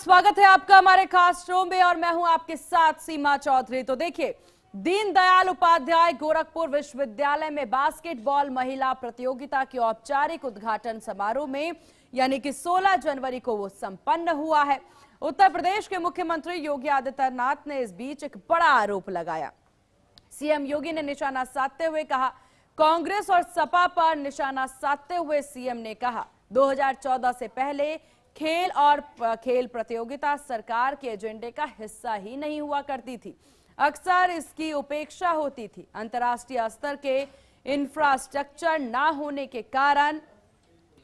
स्वागत है आपका हमारे खास शो में और मैं हूं आपके साथ सीमा चौधरी। तो देखिए, दीनदयाल उपाध्याय गोरखपुर विश्वविद्यालय में बास्केटबॉल महिला प्रतियोगिता के औपचारिक उद्घाटन समारोह में यानी कि 16 जनवरी को वो संपन्न हुआ है। उत्तर प्रदेश के मुख्यमंत्री योगी आदित्यनाथ ने इस बीच एक बड़ा आरोप लगाया। सीएम योगी ने निशाना साधते हुए कहा, कांग्रेस और सपा पर निशाना साधते हुए सीएम ने कहा 2014 से पहले खेल प्रतियोगिता सरकार के एजेंडे का हिस्सा ही नहीं हुआ करती थी। अक्सर इसकी उपेक्षा होती थी। अंतर्राष्ट्रीय स्तर के इंफ्रास्ट्रक्चर ना होने के कारण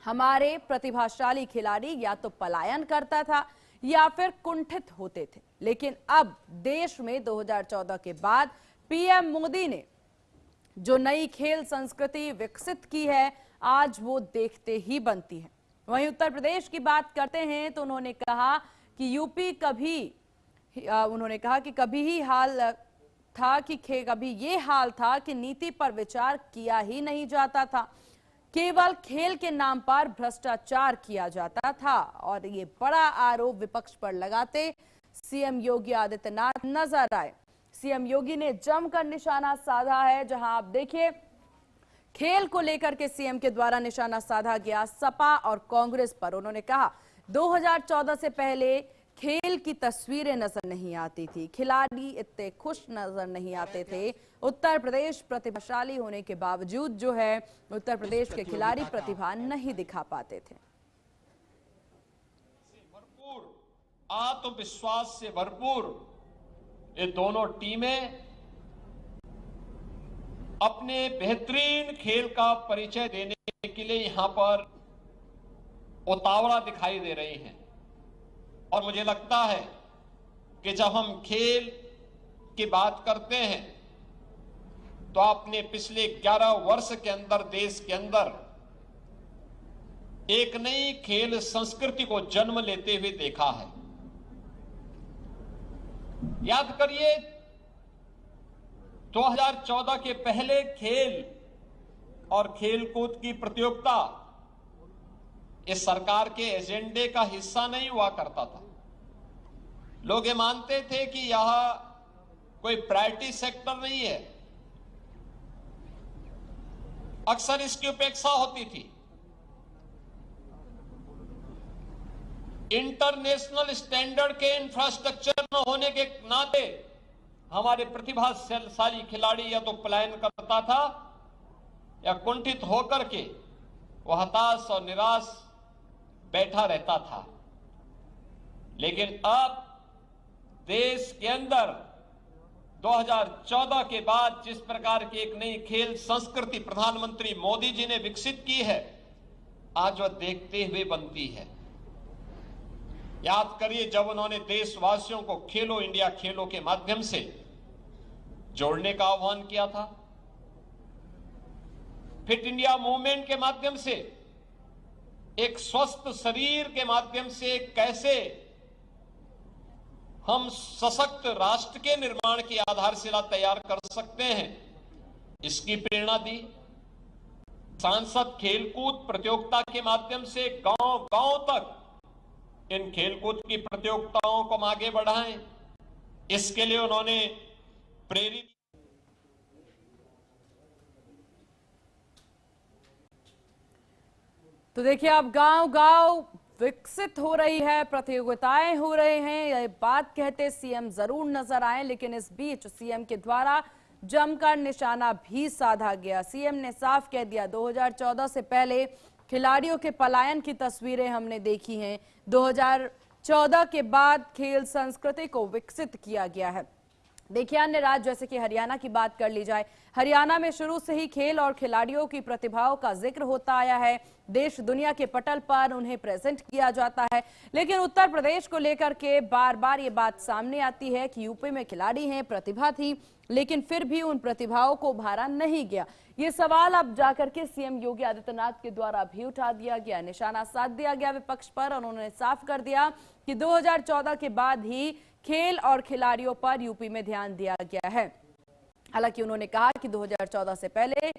हमारे प्रतिभाशाली खिलाड़ी या तो पलायन करता था या फिर कुंठित होते थे। लेकिन अब देश में 2014 के बाद पीएम मोदी ने जो नई खेल संस्कृति विकसित की है, आज वो देखते ही बनती है। वहीं उत्तर प्रदेश की बात करते हैं तो उन्होंने कहा कि कभी ये हाल था कि नीति पर विचार किया ही नहीं जाता था, केवल खेल के नाम पर भ्रष्टाचार किया जाता था। और ये बड़ा आरोप विपक्ष पर लगाते सीएम योगी आदित्यनाथ नजर आए। सीएम योगी ने जमकर निशाना साधा है, जहां आप देखिए खेल को लेकर के सीएम के द्वारा निशाना साधा गया सपा और कांग्रेस पर। उन्होंने कहा 2014 से पहले खेल की तस्वीरें नजर नहीं आती थी, खिलाड़ी इतने खुश नजर नहीं आते थे। उत्तर प्रदेश प्रतिभाशाली होने के बावजूद जो है उत्तर प्रदेश के खिलाड़ी प्रतिभा नहीं दिखा पाते थे। भरपूर आत्मविश्वास से भरपूर ये दोनों टीमें अपने बेहतरीन खेल का परिचय देने के लिए यहां पर उतावला दिखाई दे रही हैं। और मुझे लगता है कि जब हम खेल की बात करते हैं तो आपने पिछले 11 वर्ष के अंदर देश के अंदर एक नई खेल संस्कृति को जन्म लेते हुए देखा है। याद करिए 2014 के पहले खेल और खेलकूद की प्रतियोगिता इस सरकार के एजेंडे का हिस्सा नहीं हुआ करता था। लोग ये मानते थे कि यह कोई प्रायोरिटी सेक्टर नहीं है, अक्सर इसकी उपेक्षा होती थी। इंटरनेशनल स्टैंडर्ड के इंफ्रास्ट्रक्चर न होने के नाते हमारे प्रतिभाशाली खिलाड़ी या तो पलायन करता था या कुंठित होकर के वह हताश और निराश बैठा रहता था। लेकिन अब देश के अंदर 2014 के बाद जिस प्रकार की एक नई खेल संस्कृति प्रधानमंत्री मोदी जी ने विकसित की है, आज वह देखते हुए बनती है। याद करिए जब उन्होंने देशवासियों को खेलो इंडिया खेलों के माध्यम से जोड़ने का आह्वान किया था, फिट इंडिया मूवमेंट के माध्यम से एक स्वस्थ शरीर के माध्यम से कैसे हम सशक्त राष्ट्र के निर्माण की आधारशिला तैयार कर सकते हैं, इसकी प्रेरणा दी। सांसद खेलकूद प्रतियोगिता के माध्यम से गांव-गांव तक इन खेलकूद की प्रतियोगिताओं को हम आगे बढ़ाएं, इसके लिए उन्होंने प्रेरित। तो देखिए, अब गांव-गांव विकसित हो रही है, प्रतियोगिताएं हो रहे हैं, ये बात कहते सीएम जरूर नजर आए। लेकिन इस बीच सीएम के द्वारा जमकर निशाना भी साधा गया। सीएम ने साफ कह दिया 2014 से पहले खिलाड़ियों के पलायन की तस्वीरें हमने देखी हैं। 2014 के बाद खेल संस्कृति को विकसित किया गया है। देखिए, अन्य राज्य जैसे कि हरियाणा की बात कर ली जाए, हरियाणा में शुरू से ही खेल और खिलाड़ियों की प्रतिभाओं का जिक्र होता आया है। देश दुनिया के पटल पर उन्हें प्रेजेंट किया जाता है। लेकिन उत्तर प्रदेश को लेकर के बार बार ये बात सामने आती है कि यूपी में खिलाड़ी हैं, प्रतिभा थी, लेकिन फिर भी उन प्रतिभाओं को उभारा नहीं गया। ये सवाल अब जाकर के सीएम योगी आदित्यनाथ के द्वारा भी उठा दिया गया, निशाना साध दिया गया विपक्ष पर। और उन्होंने साफ कर दिया कि 2014 के बाद ही खेल और खिलाड़ियों पर यूपी में ध्यान दिया गया है। हालांकि उन्होंने कहा कि 2014 से पहले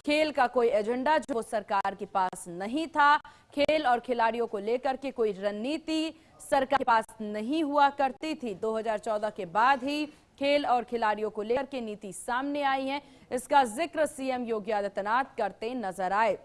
खेल का कोई एजेंडा जो सरकार के पास नहीं था, खेल और खिलाड़ियों को लेकर के कोई रणनीति सरकार के पास नहीं हुआ करती थी। 2014 के बाद ही खेल और खिलाड़ियों को लेकर के नीति सामने आई है। इसका जिक्र सीएम योगी आदित्यनाथ करते नजर आए।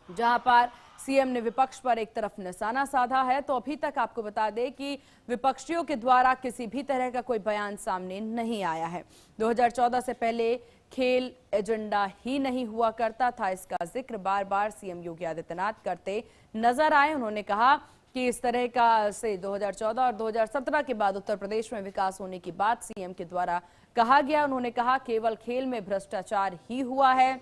जहां पर सीएम ने विपक्ष पर एक तरफ निशाना साधा है, तो अभी तक आपको बता दें कि विपक्षियों के द्वारा किसी भी तरह का कोई बयान सामने नहीं आया है। 2014 से पहले खेल एजेंडा ही नहीं हुआ करता था। इसका जिक्र बार बार सीएम योगी आदित्यनाथ करते नजर आए। उन्होंने कहा कि इस तरह का से 2014 और 2017 के बाद उत्तर प्रदेश में विकास होने की बात सीएम के द्वारा कहा गया। उन्होंने कहा केवल खेल में भ्रष्टाचार ही हुआ है,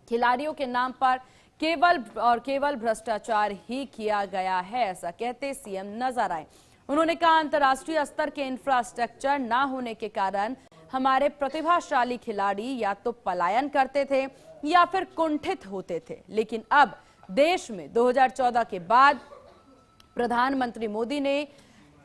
खिलाड़ियों के नाम पर केवल भ्रष्टाचार ही किया गया है, ऐसा कहते सीएम नजर आए। उन्होंने कहा अंतर्राष्ट्रीय स्तर के इंफ्रास्ट्रक्चर ना होने के कारण हमारे प्रतिभाशाली खिलाड़ी या तो पलायन करते थे या फिर कुंठित होते थे, लेकिन अब देश में 2014 के बाद प्रधानमंत्री मोदी ने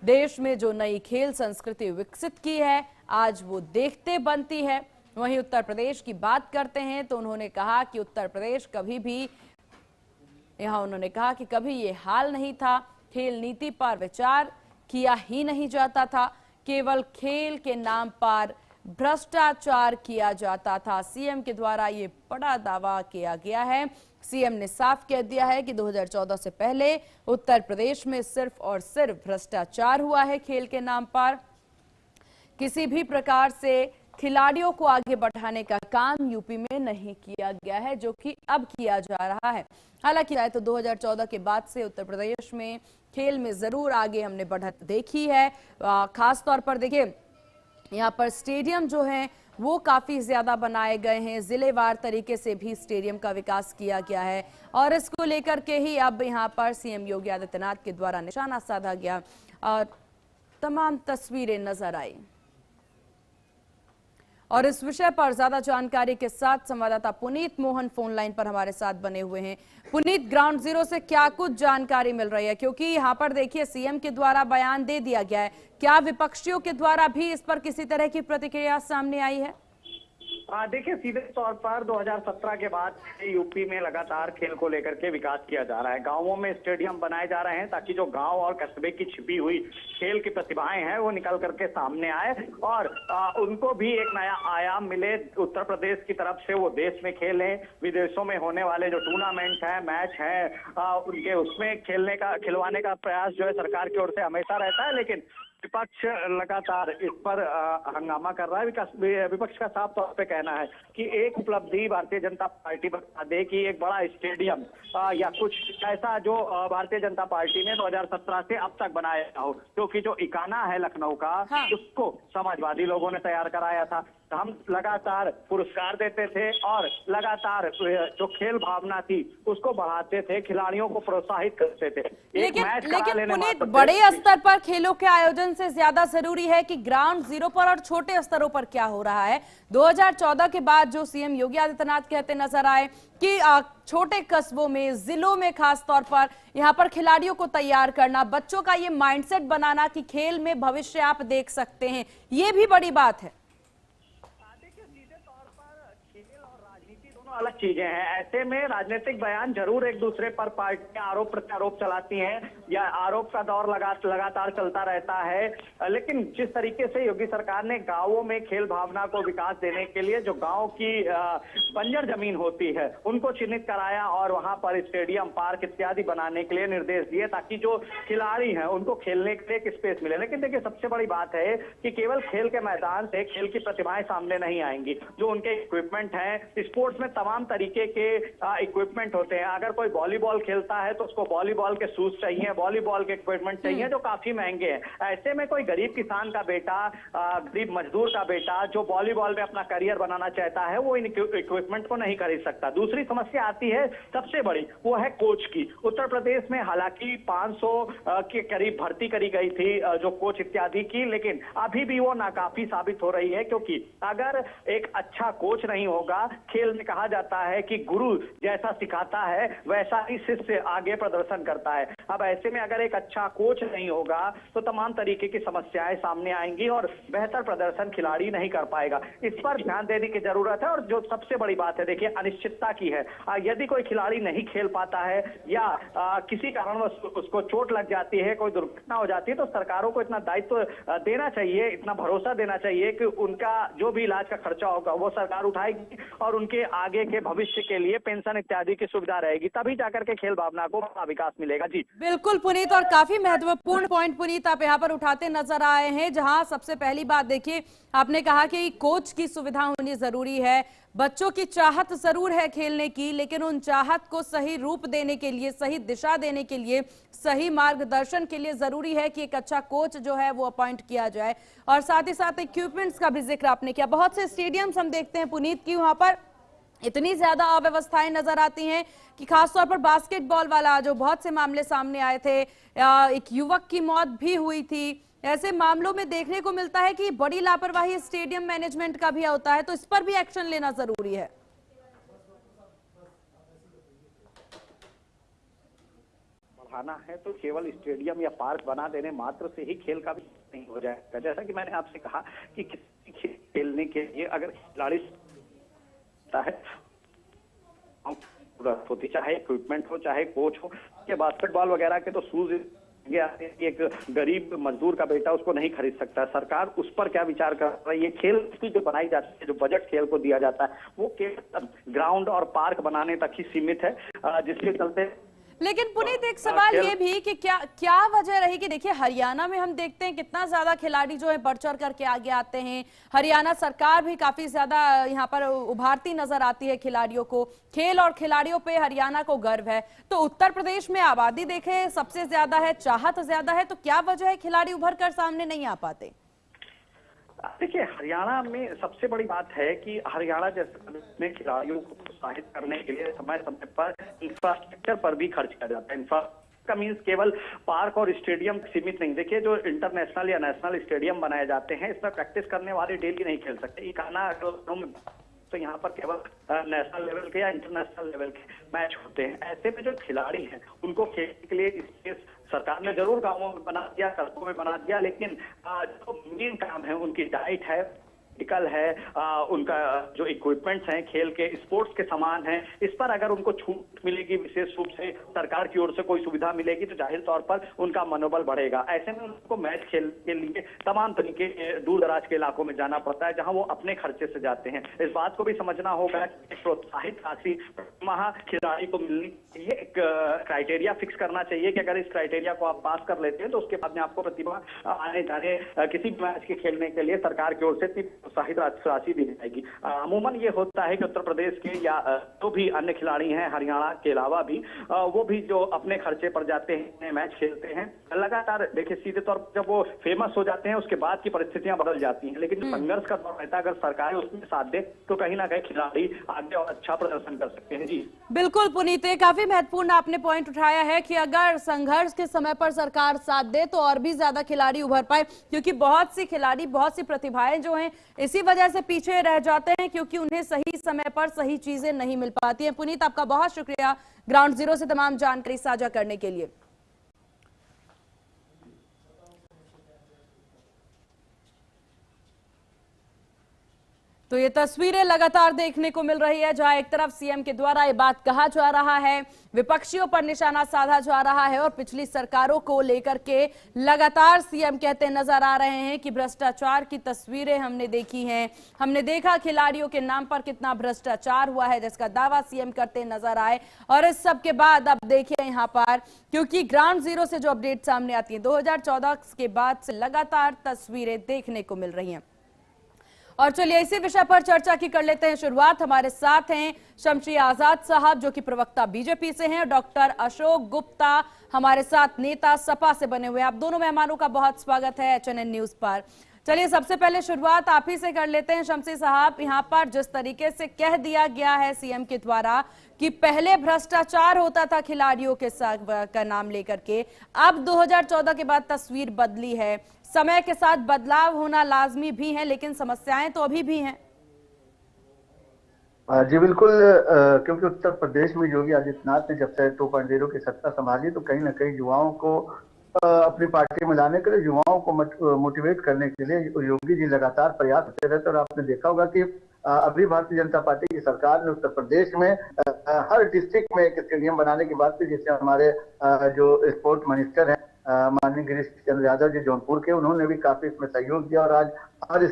देश में जो नई खेल संस्कृति विकसित की है, आज वो देखते बनती है। वहीं उत्तर प्रदेश की बात करते हैं तो उन्होंने कहा कि उत्तर प्रदेश कभी भी उन्होंने कहा कि कभी ये हाल नहीं था, खेल नीति पर विचार किया ही नहीं जाता था, केवल खेल के नाम पर भ्रष्टाचार किया जाता था। सीएम के द्वारा ये बड़ा दावा किया गया है। सीएम ने साफ कह दिया है कि 2014 से पहले उत्तर प्रदेश में सिर्फ और सिर्फ भ्रष्टाचार हुआ है। खेल के नाम पर किसी भी प्रकार से खिलाड़ियों को आगे बढ़ाने का काम यूपी में नहीं किया गया है, जो कि अब किया जा रहा है। हालांकि तो 2014 के बाद से उत्तर प्रदेश में खेल में जरूर आगे हमने बढ़त देखी है। खास तौर पर देखिए यहाँ पर स्टेडियम जो है वो काफी ज्यादा बनाए गए हैं, जिलेवार तरीके से भी स्टेडियम का विकास किया गया है और इसको लेकर के ही अब यहाँ पर सीएम योगी आदित्यनाथ के द्वारा निशाना साधा गया और तमाम तस्वीरें नजर आई। और इस विषय पर ज्यादा जानकारी के साथ संवाददाता पुनीत मोहन फोन लाइन पर हमारे साथ बने हुए हैं। पुनीत, ग्राउंड जीरो से क्या कुछ जानकारी मिल रही है, क्योंकि यहाँ पर देखिए सीएम के द्वारा बयान दे दिया गया है, क्या विपक्षियों के द्वारा भी इस पर किसी तरह की प्रतिक्रिया सामने आई है? देखिए, सीधे तौर पर 2017 के बाद यूपी में लगातार खेल को लेकर के विकास किया जा रहा है। गांवों में स्टेडियम बनाए जा रहे हैं ताकि जो गांव और कस्बे की छिपी हुई खेल की प्रतिभाएं हैं वो निकल करके सामने आए और उनको भी एक नया आयाम मिले। उत्तर प्रदेश की तरफ से वो देश में खेलें, विदेशों में होने वाले जो टूर्नामेंट हैं, मैच हैं, उनके उसमें खिलवाने का प्रयास जो है सरकार की ओर से हमेशा रहता है, लेकिन विपक्ष लगातार इस पर हंगामा कर रहा है। विपक्ष का साफ तौर पे कहना है कि एक उपलब्धि भारतीय जनता पार्टी बता दे कि एक बड़ा स्टेडियम या कुछ ऐसा जो भारतीय जनता पार्टी ने 2017 से अब तक बनाया हो, क्योंकि जो इकाना है लखनऊ का, उसको समाजवादी लोगों ने तैयार कराया था। हम लगातार पुरस्कार देते थे और लगातार जो खेल भावना थी उसको बढ़ाते थे, खिलाड़ियों को प्रोत्साहित करते थे। लेकिन पुनीत, बड़े स्तर पर खेलों के आयोजन से ज्यादा जरूरी है कि ग्राउंड जीरो पर और छोटे स्तरों पर क्या हो रहा है। 2014 के बाद जो सीएम योगी आदित्यनाथ कहते नजर आए कि छोटे कस्बों में, जिलों में खास तौर पर यहाँ पर खिलाड़ियों को तैयार करना, बच्चों का ये माइंडसेट बनाना कि खेल में भविष्य आप देख सकते हैं, ये भी बड़ी बात है। अलग चीजें हैं। ऐसे में राजनीतिक बयान जरूर एक दूसरे पर पार्टियां आरोप प्रत्यारोप चलाती हैं या आरोप का दौर लगातार चलता रहता है, लेकिन जिस तरीके से योगी सरकार ने गांवों में खेल भावना को विकास देने के लिए जो गांव की बंजर जमीन होती है उनको चिन्हित कराया और वहां पर स्टेडियम, पार्क इत्यादि बनाने के लिए निर्देश दिए ताकि जो खिलाड़ी हैं उनको खेलने के लिए एक स्पेस मिले। लेकिन देखिए, सबसे बड़ी बात है कि केवल खेल के मैदान से खेल की प्रतिभाएं सामने नहीं आएंगी। जो उनके इक्विपमेंट हैं, स्पोर्ट्स में तमाम तरीके के इक्विपमेंट होते हैं। अगर कोई वॉलीबॉल खेलता है तो उसको वॉलीबॉल के शूज चाहिए, वॉलीबॉल के इक्विपमेंट चाहिए जो काफी महंगे हैं। ऐसे में कोई गरीब किसान का बेटा, गरीब मजदूर का बेटा जो वॉलीबॉल में अपना करियर बनाना चाहता है वो इन इक्विपमेंट को नहीं खरीद सकता। दूसरी समस्या आती है सबसे बड़ी, वो है कोच की। उत्तर प्रदेश में हालांकि 500 के करीब भर्ती करी गई थी जो कोच इत्यादि की, लेकिन अभी भी वो नाकाफी साबित हो रही है, क्योंकि अगर एक अच्छा कोच नहीं होगा, खेल में कहा जाता है कि गुरु जैसा सिखाता है वैसा ही शिष्य आगे प्रदर्शन करता है। अब ऐसे में अगर एक अच्छा कोच नहीं होगा तो तमाम तरीके की समस्याएं सामने आएंगी और बेहतर प्रदर्शन खिलाड़ी नहीं कर पाएगा। इस पर ध्यान देने की जरूरत है। और जो सबसे बड़ी बात है, देखिए, अनिश्चितता की है। यदि कोई खिलाड़ी नहीं खेल पाता है या किसी कारणवश उसको चोट लग जाती है, कोई दुर्घटना हो जाती है, तो सरकारों को इतना दायित्व देना चाहिए, इतना भरोसा देना चाहिए कि उनका जो भी इलाज का खर्चा होगा वो सरकार उठाएगी और उनके आगे के भविष्य के लिए पेंशन इत्यादि की सुविधा रहेगी। तभी जाकर के खेल भावना को बड़ा विकास मिलेगा। जी बिल्कुल पुनीत, और काफी महत्वपूर्ण पॉइंट पुनीत आप यहाँ पर उठाते नजर आए हैं, जहां सबसे पहली बात देखिए, आपने कहा कि कोच की सुविधा होनी जरूरी है। बच्चों की चाहत जरूर है खेलने की, लेकिन उन चाहत को सही रूप देने के लिए, सही दिशा देने के लिए, सही मार्गदर्शन के लिए जरूरी है कि एक अच्छा कोच जो है वो अपॉइंट किया जाए। और साथ ही साथ इक्विपमेंट्स का भी जिक्र आपने किया। बहुत से स्टेडियम्स हम देखते हैं पुनीत की वहां पर इतनी ज्यादा अव्यवस्थाएं नजर आती हैं कि खासतौर पर बास्केटबॉल वाला जो बहुत से मामले सामने आए थे, एक युवक की मौत भी हुई थी, ऐसे मामलों में देखने को मिलता है कि बड़ी लापरवाही स्टेडियम मैनेजमेंट का भी होता है। तो इस पर भी एक्शन लेना जरूरी है। बढ़ाना है तो केवल स्टेडियम या पार्क बना देने मात्र से ही खेल का भी नहीं हो जाएगा। जैसा कि मैंने आपसे कहा कि किसी खेल खेलने के लिए अगर खिलाड़ी है, होती चाहे इक्विपमेंट हो चाहे कोच हो, के बास्केटबॉल वगैरह के तो शूज एक गरीब मजदूर का बेटा उसको नहीं खरीद सकता। सरकार उस पर क्या विचार कर रही है? खेल की जो बनाई जाती है, जो बजट खेल को दिया जाता है, वो केवल ग्राउंड और पार्क बनाने तक ही सीमित है, जिसके चलते। लेकिन पुनीत एक सवाल ये भी कि क्या वजह रही कि देखिए हरियाणा में हम देखते हैं कितना ज्यादा खिलाड़ी जो है बढ़ चढ़ करके आगे आते हैं। हरियाणा सरकार भी काफी ज्यादा यहाँ पर उभारती नजर आती है खिलाड़ियों को। खेल और खिलाड़ियों पे हरियाणा को गर्व है। तो उत्तर प्रदेश में आबादी देखे सबसे ज्यादा है, चाहत ज्यादा है, तो क्या वजह है खिलाड़ी उभर कर सामने नहीं आ पाते? देखिए, हरियाणा में सबसे बड़ी बात है कि हरियाणा जैसे में खिलाड़ियों को प्रोत्साहित करने के लिए समय समय पर इंफ्रास्ट्रक्चर पर भी खर्च किया जाता है। का मीन्स केवल पार्क और स्टेडियम सीमित नहीं। देखिए, जो इंटरनेशनल या नेशनल स्टेडियम बनाए जाते हैं, इसमें प्रैक्टिस करने वाले डेली नहीं खेल सकते। इकाना तो यहाँ पर केवल नेशनल लेवल के या इंटरनेशनल लेवल के मैच होते हैं। ऐसे में जो खिलाड़ी हैं उनको खेलने के लिए स्पेस सरकार ने जरूर गांवों में बना दिया, सड़कों में बना दिया, लेकिन जो मेन काम है उनकी डाइट है, मेडिकल है, उनका जो इक्विपमेंट्स हैं, खेल के स्पोर्ट्स के सामान हैं, इस पर अगर उनको छूट मिलेगी, विशेष रूप से सरकार की ओर से कोई सुविधा मिलेगी, तो जाहिर तौर पर उनका मनोबल बढ़ेगा। ऐसे में उनको मैच खेलने के लिए तमाम तरीके दूर दराज के इलाकों में जाना पड़ता है, जहां वो अपने खर्चे से जाते हैं। इस बात को भी समझना होगा कि प्रोत्साहित राशि माह खिलाड़ी को मिलनी चाहिए। एक क्राइटेरिया फिक्स करना चाहिए कि अगर इस क्राइटेरिया को आप पास कर लेते हैं तो उसके बाद में आपको प्रतिभा आने जाने किसी भी मैच के खेलने के लिए सरकार की ओर से प्रोत्साहित राशि दी जाएगी। अमूमन ये होता है कि उत्तर प्रदेश के या जो भी अन्य खिलाड़ी हैं हरियाणा के अलावा भी, वो भी जो अपने खर्चे पर जाते हैं, मैच खेलते हैं, लगातार देखिए सीधे तौर पर जब वो फेमस हो जाते हैं उसके बाद की परिस्थितियां बदल जाती हैं। लेकिन जो संघर्ष का दौर रहता है, अगर सरकार उसमें साथ दे तो कहीं ना कहीं खिलाड़ी आगे और अच्छा प्रदर्शन कर सकते हैं। जी बिल्कुल पुनीत, काफी महत्वपूर्ण आपने पॉइंट उठाया है कि अगर संघर्ष के समय पर सरकार साथ दे तो और भी ज्यादा खिलाड़ी उभर पाए, क्योंकि बहुत सी खिलाड़ी, बहुत सी प्रतिभाएं जो हैं इसी वजह से पीछे रह जाते हैं क्योंकि उन्हें सही समय पर सही चीजें नहीं मिल पाती हैं। पुनीत, आपका बहुत शुक्रिया ग्राउंड जीरो से तमाम जानकारी साझा करने के लिए। तो ये तस्वीरें लगातार देखने को मिल रही है, जहां एक तरफ सीएम के द्वारा ये बात कहा जा रहा है, विपक्षियों पर निशाना साधा जा रहा है और पिछली सरकारों को लेकर के लगातार सीएम कहते नजर आ रहे हैं कि भ्रष्टाचार की तस्वीरें हमने देखी हैं, हमने देखा खिलाड़ियों के नाम पर कितना भ्रष्टाचार हुआ है, जिसका दावा सीएम करते नजर आए। और इस सब के बाद अब देखिए यहाँ पर, क्योंकि ग्राउंड जीरो से जो अपडेट सामने आती है 2014 के बाद से लगातार तस्वीरें देखने को मिल रही हैं। और चलिए इसी विषय पर चर्चा की कर लेते हैं शुरुआत। हमारे साथ हैं शमशी आजाद साहब जो कि प्रवक्ता बीजेपी से हैं, डॉक्टर अशोक गुप्ता हमारे साथ नेता सपा से बने हुए। आप दोनों मेहमानों का बहुत स्वागत है HNN न्यूज पर। चलिए सबसे पहले शुरुआत आप ही से कर लेते हैं शमशी साहब। यहाँ पर जिस तरीके से कह दिया गया है सीएम के द्वारा कि पहले भ्रष्टाचार होता था खिलाड़ियों के साथ का नाम लेकर के, अब 2014 के बाद तस्वीर बदली है। समय के साथ बदलाव होना लाजमी भी है, लेकिन समस्याएं तो अभी भी हैं। जी बिल्कुल। क्योंकि उत्तर प्रदेश में योगी आदित्यनाथ ने जब से 2.0 की सत्ता संभाली तो कहीं ना कहीं युवाओं को अपनी पार्टी में लाने के लिए, युवाओं को मोटिवेट करने के लिए योगी जी लगातार प्रयास करते रहते। और आपने देखा होगा कि अभी भारतीय जनता पार्टी की सरकार ने उत्तर प्रदेश में हर डिस्ट्रिक्ट में एक स्टेडियम बनाने की बात की, जिससे हमारे जो स्पोर्ट मिनिस्टर हैं माननीय गिरीश चंद्र यादव जी जौनपुर के, उन्होंने भी काफी इसमें सहयोग दिया। और आज हर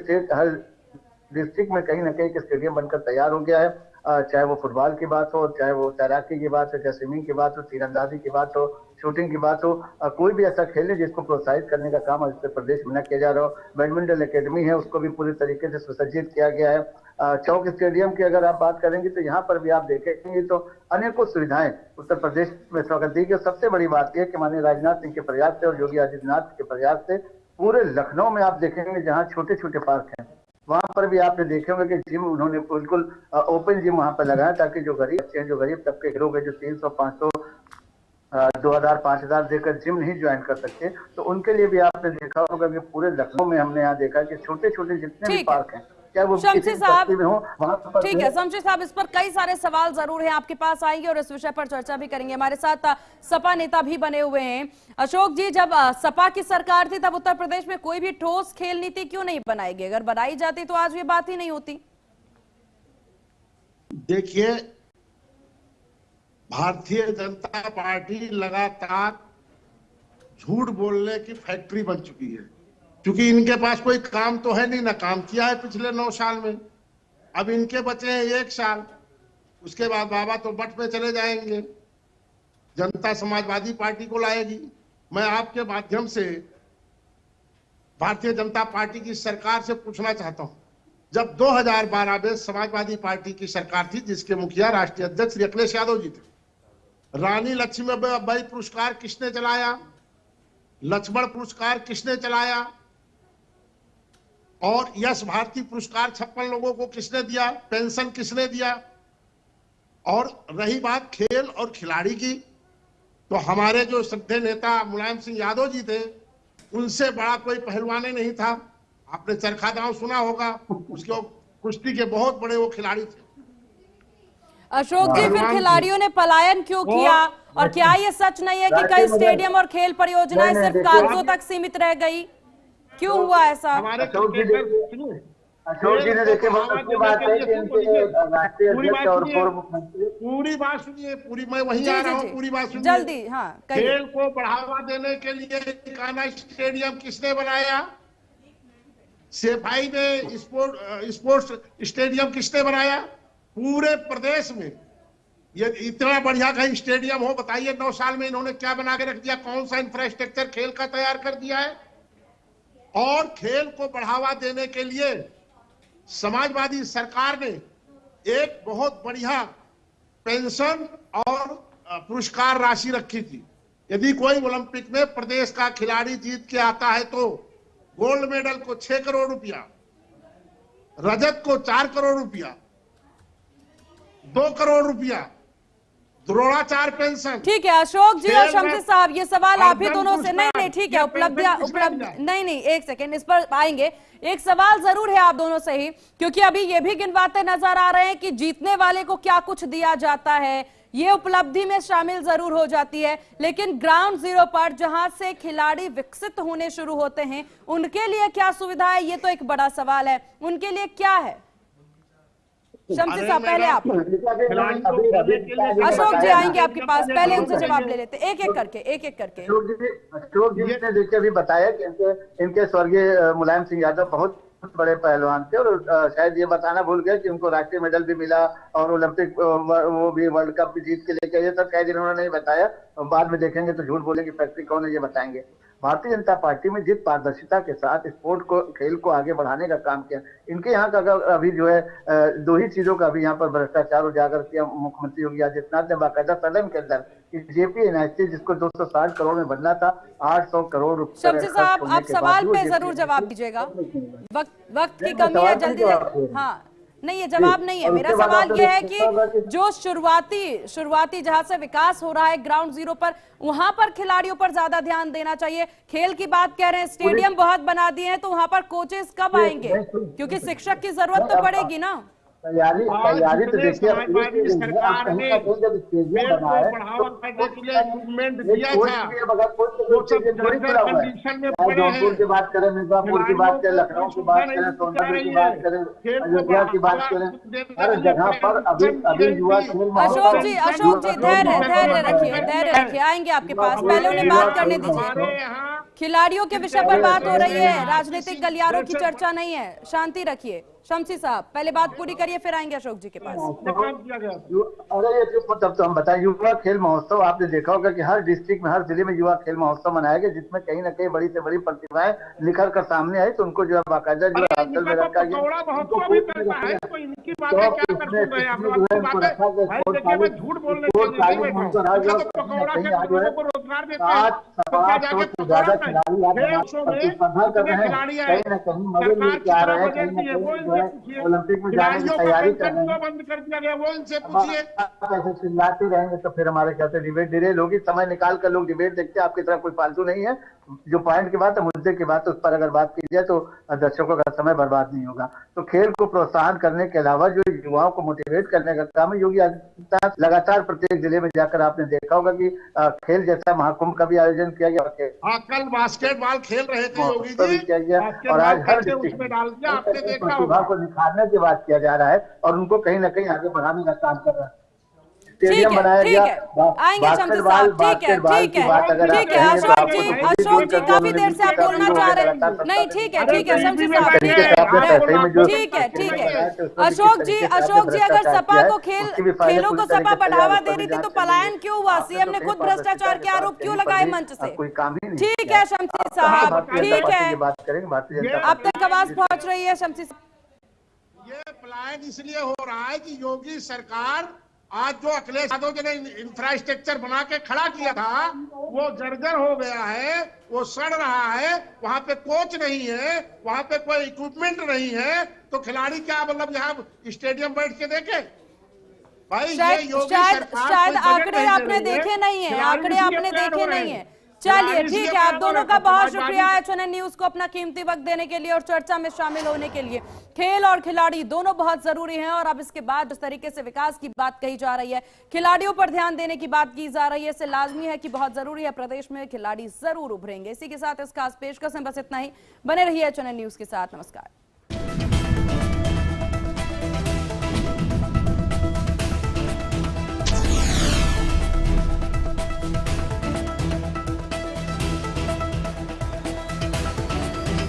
डिस्ट्रिक्ट में कहीं ना कहीं एक स्टेडियम बनकर तैयार हो गया है। चाहे वो फुटबॉल की बात हो, चाहे वो तैराकी की बात हो, चाहे स्विमिंग की बात हो, तीरंदाजी की बात हो, शूटिंग की बात हो, कोई भी ऐसा खेल है जिसको प्रोत्साहित करने का काम उत्तर प्रदेश में न किया जा रहा हो। बैडमिंटन एकेडमी है, उसको भी पूरी तरीके से सुसज्जित किया गया है। चौक स्टेडियम की अगर आप बात करेंगे तो यहाँ पर भी आप देखेंगे तो अनेकों सुविधाएं उत्तर प्रदेश में स्वागत दी गई। सबसे बड़ी बात यह कि माननीय राजनाथ सिंह के प्रयास से और योगी आदित्यनाथ के प्रयास से पूरे लखनऊ में आप देखेंगे जहाँ छोटे छोटे पार्क हैं वहां पर भी आपने देखे होंगे कि जिम उन्होंने बिल्कुल ओपन जिम वहां पर लगाया, ताकि जो गरीब बच्चे हैं, जो गरीब तबके के लोग हैं, जो 300, 500, 2000, 5000 देकर जिम नहीं ज्वाइन कर सकते, तो उनके लिए भी आपने देखा होगा कि पूरे लखनऊ में हमने यहाँ देखा कि छोटे छोटे जितने भी पार्क हैं, चाहे वो शमशी साहब, ठीक है शमशी साहब, इस पर कई सारे सवाल जरूर हैं, आपके पास आएंगे और इस विषय पर चर्चा भी करेंगे। हमारे साथ सपा नेता भी बने हुए हैं। अशोक जी, जब सपा की सरकार थी तब उत्तर प्रदेश में कोई भी ठोस खेल नीति क्यों नहीं बनाई गई? अगर बनाई जाती तो आज ये बात ही नहीं होती। देखिए, भारतीय जनता पार्टी लगातार झूठ बोलने की फैक्ट्री बन चुकी है, क्योंकि इनके पास कोई काम तो है नहीं, ना काम किया है पिछले 9 साल में। अब इनके बचे हैं 1 साल, उसके बाद बाबा तो बट में चले जाएंगे, जनता समाजवादी पार्टी को लाएगी। मैं आपके माध्यम से भारतीय जनता पार्टी की सरकार से पूछना चाहता हूं, जब 2012 में समाजवादी पार्टी की सरकार थी, जिसके मुखिया राष्ट्रीय अध्यक्ष श्री अखिलेश यादव जी थे, रानी लक्ष्मीबाई पुरस्कार किसने चलाया, लक्ष्मण पुरस्कार किसने चलाया, और यश भारती पुरस्कार 56 लोगों को किसने दिया, पेंशन किसने दिया। और रही बात खेल और खिलाड़ी की, तो हमारे जो श्रद्धेय नेता मुलायम सिंह यादव जी थे, उनसे बड़ा कोई पहलवान नहीं था। आपने चरखा दांव सुना होगा, उसके कुश्ती के बहुत बड़े वो खिलाड़ी थे। अशोक जी, फिर खिलाड़ियों ने पलायन क्यों किया? और क्या ये सच नहीं है कि कई स्टेडियम और खेल परियोजनाएं सिर्फ कागजों तक सीमित रह गई? क्यों हुआ ऐसा? अशोक जी ने देखे बात है कि इनके राष्ट्रीय अध्यक्ष और पूर्व मुख्यमंत्री, पूरी बात सुनिए, पूरी मैं वहीं आ रहा हूँ, पूरी बात सुनिए जल्दी। हाँ, खेल को बढ़ावा देने के लिए कान्हा स्टेडियम किसने बनाया? सेफाई में स्पोर्ट्स स्टेडियम किसने बनाया? पूरे प्रदेश में ये इतना बढ़िया कहीं स्टेडियम हो, बताइए 9 साल में इन्होंने क्या बना के रख दिया? कौन सा इंफ्रास्ट्रक्चर खेल का तैयार कर दिया है? और खेल को बढ़ावा देने के लिए समाजवादी सरकार ने एक बहुत बढ़िया पेंशन और पुरस्कार राशि रखी थी। यदि कोई ओलंपिक में प्रदेश का खिलाड़ी जीत के आता है तो गोल्ड मेडल को 6 करोड़ रुपया, रजत को 4 करोड़ रुपया, 2 करोड़ रुपया, द्रोणाचार्य पेंशन। ठीक है अशोक जी और शमशी साहब, ये सवाल आप ही दोनों से नहीं ठीक है, उपलब्ध नहीं, एक सेकेंड, इस पर आएंगे। एक सवाल जरूर है आप दोनों से ही, क्योंकि अभी ये भी गिनवाते नजर आ रहे हैं कि जीतने वाले को क्या कुछ दिया जाता है, ये उपलब्धि में शामिल जरूर हो जाती है, लेकिन ग्राउंड जीरो पर जहां से खिलाड़ी विकसित होने शुरू होते हैं, उनके लिए क्या सुविधा है? ये तो एक बड़ा सवाल है, उनके लिए क्या है? शमशी साहब, पहले आप। अशोक जी आएंगे आपके पास, पहले उनसे जवाब ले लेते, एक एक करके। अशोक जी ने देखिए अभी बताया कि इनके स्वर्गीय मुलायम सिंह यादव बहुत बड़े पहलवान थे, और शायद ये बताना भूल गए कि उनको राष्ट्रीय मेडल भी मिला और ओलंपिक वो भी वर्ल्ड कप भी जीत के लेके, ये सब शायद इन्होंने नहीं बताया। बाद में देखेंगे तो झूठ बोलेंगे, फैक्ट्री कौन है ये बताएंगे। भारतीय जनता पार्टी में जिस पारदर्शिता के साथ स्पोर्ट को, खेल को आगे बढ़ाने का काम किया, इनके यहाँ का अभी जो है 2 ही चीजों का अभी यहाँ पर भ्रष्टाचार उजागर किया मुख्यमंत्री योगी आदित्यनाथ ने बाकायदा सदन के अंदर। जेपी एनआईसी जिसको 260 करोड़ में बनना था, 800 करोड़ रुपए। शमशी साहब, आप सवाल पे जरूर जवाब दीजिएगा, वक्त की कमी है, जल्दी। हाँ नहीं, ये जवाब नहीं है। मेरा सवाल ये है कि जो शुरुआती जहां से विकास हो रहा है ग्राउंड जीरो पर, वहां पर खिलाड़ियों पर ज्यादा ध्यान देना चाहिए। खेल की बात कह रहे हैं, स्टेडियम बहुत बना दिए हैं, तो वहां पर कोचेस कब आएंगे? क्योंकि शिक्षक की जरूरत तो पड़ेगी ना। आज तैयारी तो जितने देखिए, समाजवादी सरकार ने जब स्टेडियम खेल को बनाए बढ़ावा करने के लिए इक्विपमेंट दिया कोई था, भी अगर कोई वो सब स्टेडियम थोड़ी जर्जर खुला हुआ है। कंडीशन में चाहे पड़े जौनपुर हैं। की बात करें, मिर्जापुर की बात करें, खिलाड़ियों लखनऊ को की सुविधा बात नहीं करें, दी जा सोनभद्र की रही बात है। करें, खेल को अयोध्या की बात बढ़ावा करें, देने हर के लिए जगह पर अभी युवा खेल अशोक महोत्सव, जी धैर्य रखिए, आएंगे आपके पास, पहले उन्हें बात करने दीजिए। हमारे यहाँ खिलाड़ियों के विषय पर बात हो रही है, राजनीतिक गलियारों की चर्चा नहीं है, शांति रखिए। शमसी साहब पहले बात पूरी करिए, फिर आएंगे अशोक जी के पास। अरे ये तब तो हम बताएं, युवा खेल महोत्सव आपने देखा होगा कि हर डिस्ट्रिक्ट में, हर जिले में युवा खेल महोत्सव मनाया गया, जिसमें कहीं ना कहीं बड़ी से बड़ी प्रतिभाएं निखर कर सामने आई, तो उनको जो है बाकायदा जो हासिल में रखा गया। ज्यादा खिलाड़ी प्रतिस्पर्धा कर रहे हैं, कहीं ना कहीं मदद लेके आ रहे हैं, कहीं ना कहीं जो है ओलंपिक में जाने की तैयारी कर रहे हैं। बंद कर दिया गया, वो इनसे पूछिए। आप ऐसे चिल्लाते रहेंगे तो फिर हमारे ख्याल से डिबेट डिरेल होगी। समय निकाल कर लोग डिबेट देखते हैं, आपकी तरह कोई फालतू नहीं है। जो पॉइंट की बात है, मुद्दे की बात है, उस पर अगर बात की जाए तो दर्शकों का समय बर्बाद नहीं होगा। तो खेल को प्रोत्साहन करने के अलावा जो युवाओं को मोटिवेट करने का काम है, योगी आदित्यनाथ लगातार प्रत्येक जिले में जाकर आपने देखा होगा कि खेल जैसा महाकुंभ का भी आयोजन किया गया। कल बास्केटबॉल खेल रहे थे योगी जी, किया गया, और आज हर डिस्ट्रिक्ट में डाल दिया, आपने देखा प्रतिभा को निखारने की बात किया जा रहा है और उनको कहीं ना कहीं आगे बढ़ाने का काम कर रहा है। स्टेडियम बनाया गया, आएंगे शमसी साहब, ठीक है अशोक जी काफी देर से आप बोलना चाह रहे हैं, नहीं ठीक है शमसी साहब, ठीक है अशोक जी अगर सपा को खेलों को सपा बढ़ावा दे रही थी तो पलायन क्यों हुआ? सीएम ने खुद भ्रष्टाचार के आरोप क्यों लगाए मंच से? कोई काम ही नहीं। ठीक है शमसी साहब, ठीक है, बात करेंगे। अब तक आवाज पहुंच रही है शमसी साहब। ये पलायन इसलिए हो रहा है कि योगी सरकार आज जो अखिलेश यादव जी ने इंफ्रास्ट्रक्चर बना के खड़ा किया था, वो जर्जर हो गया है, वो सड़ रहा है, वहां पे कोच नहीं है, वहां पे कोई इक्विपमेंट नहीं है, तो खिलाड़ी क्या मतलब यहाँ स्टेडियम बैठ के देखे? भाई शायद आंकड़े आपने देखे नहीं है, चलिए ठीक है, आप दोनों का बहुत शुक्रिया HNN न्यूज को अपना कीमती वक्त देने के लिए और चर्चा में शामिल होने के लिए। खेल और खिलाड़ी दोनों बहुत जरूरी हैं और अब इसके बाद जिस तरीके से विकास की बात कही जा रही है, खिलाड़ियों पर ध्यान देने की बात की जा रही है, इससे लाजमी है कि बहुत जरूरी है, प्रदेश में खिलाड़ी जरूर उभरेंगे। इसी के साथ इस खास पेशकश में बस इतना ही। बने रहिए HNN न्यूज के साथ। नमस्कार।